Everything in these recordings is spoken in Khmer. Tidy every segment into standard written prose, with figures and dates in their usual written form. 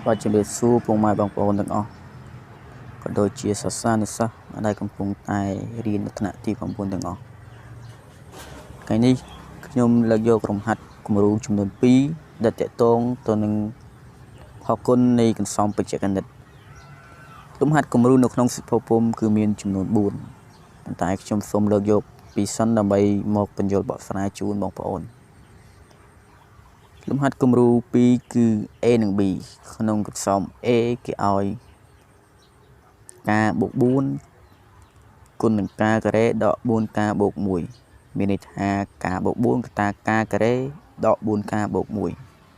បាទជំរាបសួរពុកម៉ែបងប្អូនទាំងអស់ក៏ដូចជាសិស្សានុសិស្សដែលកំពុងតែរៀននៅថ្នាក់ទី9ទាំងអស់ថ្ងៃនេះខ្ញុំលើកយករំហាត់គំរូចំនួន2ដែលតកតងទៅនឹងផលគុណនៃកន្សំបច្ចេកនិតលំហាត់គំរូនៅក្នុងសិភៅពុំគឺមានចំនួន4ប៉ុន្តែខ្ញុំសូមលើកយកពីសិនដើម្បីមកបញ្យល់បកស្រាយជូនបងប្អូនលំហាត់គំរូ2គឺ A និង B ក្នុងកន្សំ A គេឲ្យការបូក4គុណនឹងការការ៉េដក4ការបូក1មានន័យថាការបូក4គឺតាការការ៉េដក4ការបូក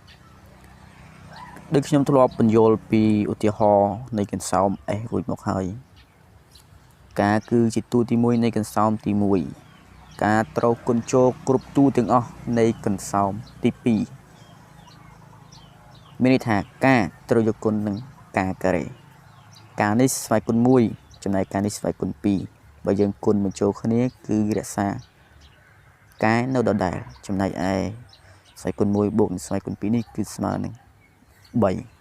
1ដូចខ្ញុំធ្លាប់បញ្យល់ពីឧទាហរណ៍នៃកន្សោម S រួចមកហើយការគឺជាតួទី1នៃកន្សោមទី1ការត្រូវគុណចូលគ្រប់តួទាំងអស់នៃកន្សោមទី2មានន័យថាការត្រូវយកគុណនឹងការការ៉េការនេះស្វ័យគុណ1ចំណែកការនេះស្វ័យគុណ2បើយើងគុណបញ្ចូលគ្នាគឺរក្សាការនៅដដែលចំណែកឯស្វ័យគុណ1បូកនឹងស្វ័យគុណ2នេះគឺស្មើនឹង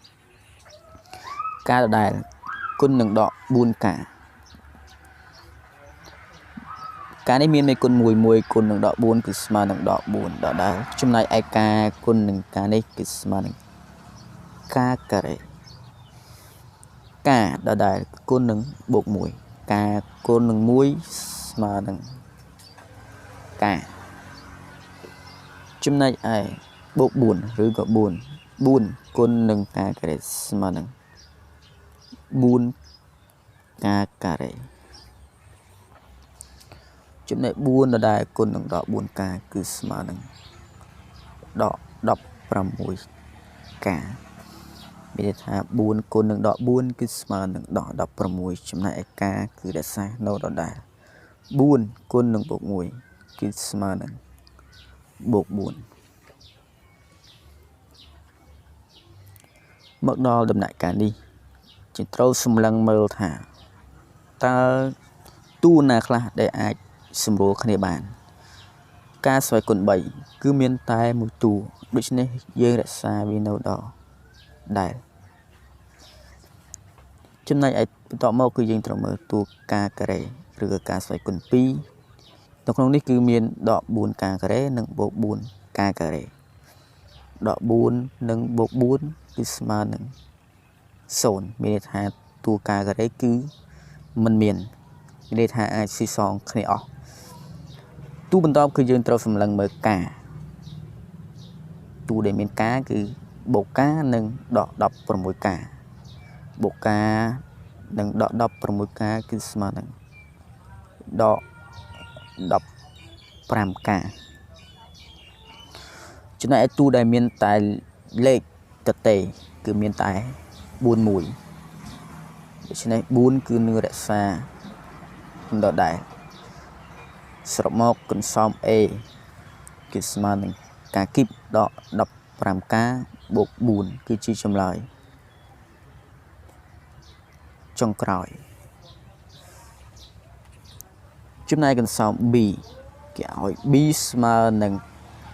3ការដដែលគុណនឹងដក4ការនេះមានមេគុណ1គុណនឹងដក4គឺស្មើនឹងដក4ដដែលចំណែកឯការគុណនឹងការនេះគឺស្មើនឹងការការ៉េការដដែលគុណនឹងបូក1ការគុណនឹង1ស្មើនឹងការចំណែកឯបូក4ឬក៏4គុណនឹងការការ៉េស្មើនឹង4ការការ៉េចំណែក4ដដែលគុណនឹងដក4ការគឺស្មើនឹងដក16ការមានន័យថា4គុណនឹងដក4គឺស្មើនឹងដក16ចំណែកឯការគឺរក្សានៅដដែល4គុណនឹងបូក1គឺស្មើនឹងបូក4មកដល់ដំណាក់កាលនេះយើងត្រូវសម្លឹងមើលថាតើតួណាខ្លះដែលអាចសម្រួលគ្នាបានការស្វ័យគុណ3គឺមានតែមួយតួដូច្នេះយើងរក្សាវានៅដល់ដែលចំណែកឯបន្តមកគឺយើងត្រូវមើលតួការការ៉េឬក៏ការស្វ័យគុណ2នៅក្នុងនេះគឺមានដក4ការការ៉េនិងបូក4ការការ៉េដក4និងបូក4គឺស្មើនឹង0មានន័យថាតួការការ៉េគឺមិនមានន័យថាអាចស៊ីសងគ្នាអស់តួបន្តគឺយើងត្រូវសម្លឹងមើលការតួដែលមានការគឺបូកការនិងដក16ការបូកការនិងដក16ការគឺស្មើនឹងដក15ការចំណែកឯតួដែលមានតែលេខទទេគឺមានតែ41ដូច្នេះ4គឺនឹងរក្សាដដែលសរុបមកកន្សោម A គឺស្មើនឹងការគីបដក15ការបូក4គឺជាចម្លើយចុងក្រោយចំណែកកន្សោម B គេឲ្យ B ស្មើនឹង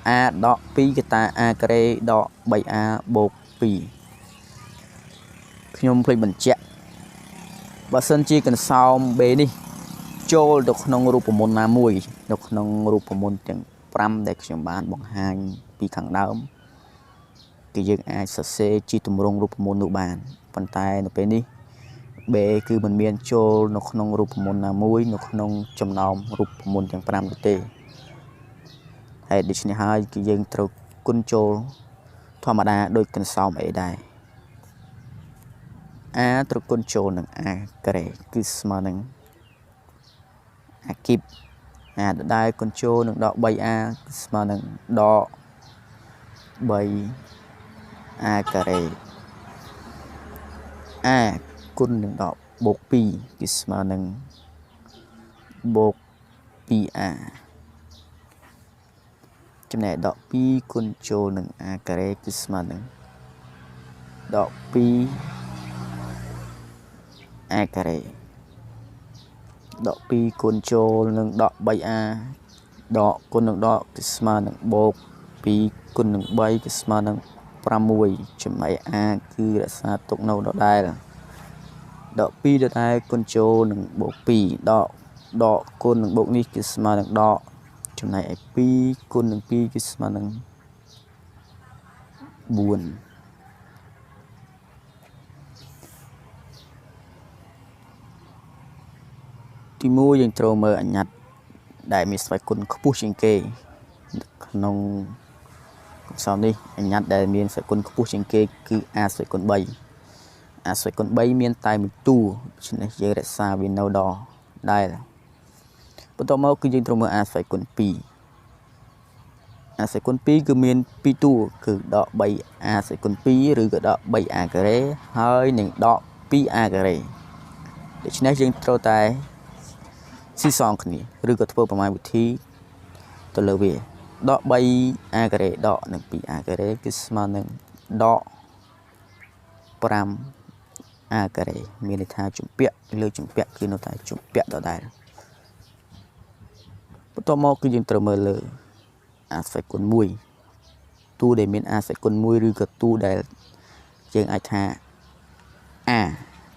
A ដក2កតា A ការ៉េដក 3A បូក2ខ្ញុំភ្លេចបញ្ជាក់បើសិនជាកន្សោម B នេះចូលទៅក្នុងរូបមន្តណាមួយនៅក្នុងរូបមន្តទាំង5ដែលខ្ញុំបានបង្ហាញពីខាងដើមគឺយើងអាចសរសេរជាទម្រង់រូបមន្តនោះបានប៉ុន្តែនៅពេលនេះ B គឺមិនមានចូលនៅក្នុងរូបមន្តណាមួយនៅក្នុងចំណោមរូបមន្តទាំង5នោះទេហើយដូច្នេះហើយគឺយើងត្រូវគុណចូលធម្មតាដោយកន្សោម A ដែរ A ត្រូវគុណចូលនឹង A ការ៉េគឺស្មើនឹងអាគីប A ដដែលគុណចូលនឹងដក 3A គឺស្មើនឹងដក 3A ការ៉េ A គុណនឹងដកបូក2គឺស្មើនឹងបូក 2A ចំណែកដក2គុណចូលនឹង A ការ៉េគឺស្មើនឹងដក 2A ការ៉េដក2គុណចូលនឹងដក 3A ដកគុណនឹងដកគឺស្មើនឹងបូក2គុណនឹង3គឺស្មើនឹង 6ចំណែក a គឺរក្សាទុកនៅដដែលដក2ដដែលគុណចូលនឹងបូក2ដកគុណនឹងបូកនេះគឺស្មើនឹងដកចំណែកឯ2គុណនឹង2គឺស្មើនឹង4ទី1យើងត្រូវមើលអញ្ញត្តិដែលមានស្វ័យគុណខ្ពស់ជាងគេក្នុងសំនេះអញ្ញត្តិដែលមានស្វ័យគុណខ្ពស់ជាងគេគឺ a ស្វ័យគុណ3 a ស្វ័យគុណ3មានតែមួយតួដូច្នេះយើងរក្សាវានៅដដែលបន្ទាប់មកគឺយើងត្រូវមើល a ស្វ័យគុណ2 a ស្វ័យគុណ2គឺមាន2តួគឺដក 3a ស្វ័យគុណ2ឬក៏ដក 3a ការ៉េហើយនឹងដក 2a ការ៉េដូច្នេះយើងត្រូវតែស៊ីសងគ្នាឬក៏ធ្វើប្រមាណវិធីទៅលើវាដក 3a ការ៉េដកនឹង 2a ការ៉េគឺស្មើនឹងដក 5a ការ៉េមានន័យថាជំពាក់លើជំពាក់គឺនៅតែជំពាក់ដដែលបន្ទាប់មកគឺយើងត្រូវមើលលើ a ស្វ័យគុណ1តួដែលមាន a ស្វ័យគុណ1ឬក៏តួដែលយើងអាចថា a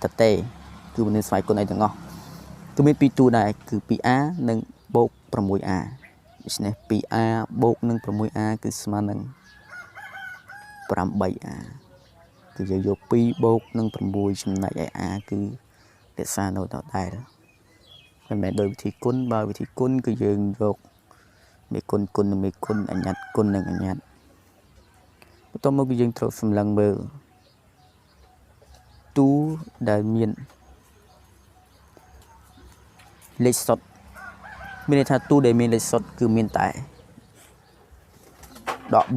តទេគឺមានស្វ័យគុណអីទាំងអស់គឺមាន2តួដែរគឺ 2a និងបូក 6a ដូច្នេះ 2a បូកនឹង 6a គឺស្មើនឹង 8a គឺយើងយក2បូកនឹង6ចំណែកឯ a គឺរក្សានៅដដែលមិនមែនដោយវិធីគុណបើវិធីគុណគឺយើងយកមេគុណគុណនឹងមេគុណអញ្ញត្តិគុណនឹងអញ្ញត្តិបន្ទាប់មកគឺយើងត្រូវសម្លឹងមើលតួដែលមានលេខសុទ្ធមានន័យថាតួដែលមានលេខសុទ្ធគឺមានតែដក4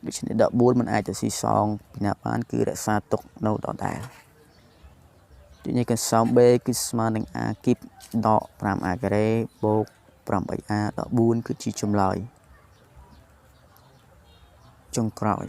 ដូច្នេះដក4មិនអាចទៅស៊ីសងពីណាបានគឺរក្សាទុកនៅដដែលទីនេះកន្សោម b គឺស្មើនឹង a គីបដក 5a ការ៉េបូក 8a ដក4គឺជាចម្លើយចុងក្រោយ